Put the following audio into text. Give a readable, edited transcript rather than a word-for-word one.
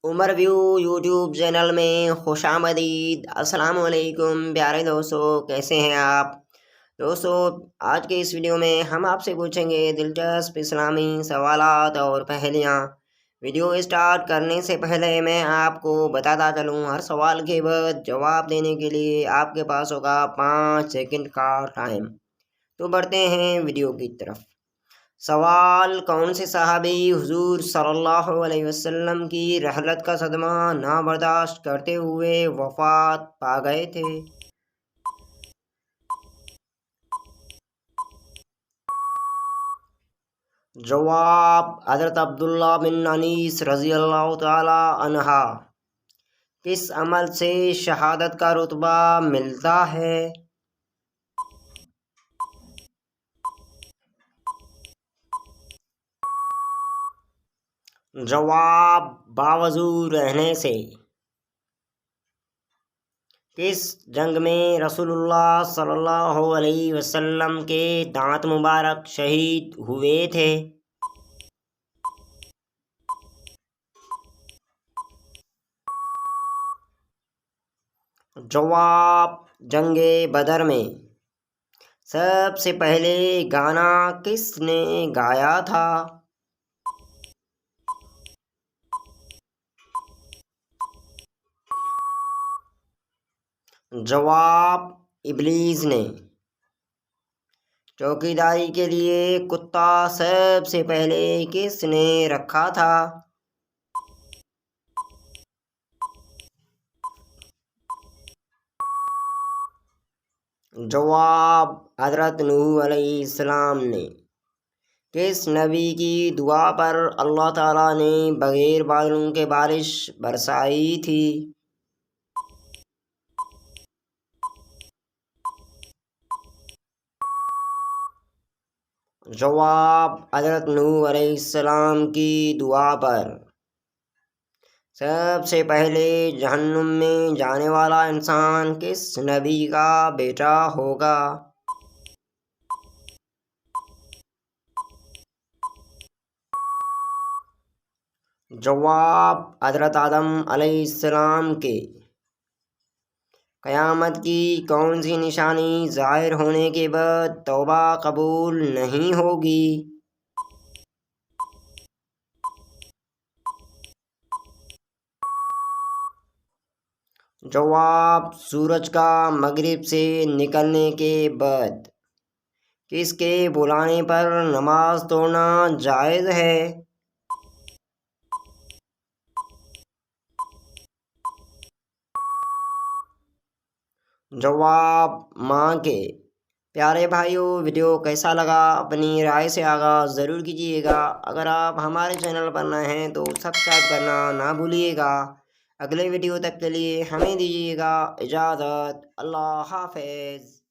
عمر view YouTube channel میں خوش آمدید۔ السلام علیکم پیارے دوستو، کیسے ہیں آپ دوستو؟ آج کے اس ویڈیو میں ہم آپ سے پوچھیں گے دلچسپ اسلامی سوالات اور پہلیاں۔ ویڈیو اسٹارٹ کرنے سے پہلے میں آپ کو بتاتا چلوں، ہر سوال کے بعد جواب دینے کے لیے آپ کے پاس ہوگا 5 سیکنڈ کا ٹائم۔ تو بڑھتے ہیں ویڈیو کی طرف۔ سوال: کون سے صحابی حضور صلی اللہ علیہ وسلم کی رحلت کا صدمہ نہ برداشت کرتے ہوئے وفات پا گئے تھے؟ جواب: حضرت عبداللہ بن انیس رضی اللہ تعالی عنہ۔ کس عمل سے شہادت کا رتبہ ملتا ہے؟ جواب: باوضو رہنے سے۔ کس جنگ میں رسول اللہ صلی اللہ علیہ وسلم کے دانت مبارک شہید ہوئے تھے؟ جواب: جنگ بدر میں۔ سب سے پہلے گانا کس نے گایا تھا؟ جواب: ابلیس نے۔ چوکیداری کے لیے کتا سب سے پہلے کس نے رکھا تھا؟ جواب: حضرت نوح علیہ السلام نے۔ کس نبی کی دعا پر اللہ تعالیٰ نے بغیر بادلوں کے بارش برسائی تھی؟ جواب: حضرت نوح علیہ السلام کی دعا پر۔ سب سے پہلے جہنم میں جانے والا انسان کس نبی کا بیٹا ہوگا؟ جواب: حضرت آدم علیہ السلام کے۔ قیامت کی کون سی نشانی ظاہر ہونے کے بعد توبہ قبول نہیں ہوگی؟ جواب: سورج کا مغرب سے نکلنے کے بعد۔ کس کے بلانے پر نماز توڑنا جائز ہے؟ جواب: ماں کے۔ پیارے بھائیوں، ویڈیو کیسا لگا اپنی رائے سے آغاز ضرور کیجیے گا۔ اگر آپ ہمارے چینل پر نئے ہیں تو سبسکرائب کرنا نہ بھولیے گا۔ اگلے ویڈیو تک کے لیے ہمیں دیجیے گا اجازت۔ اللہ حافظ۔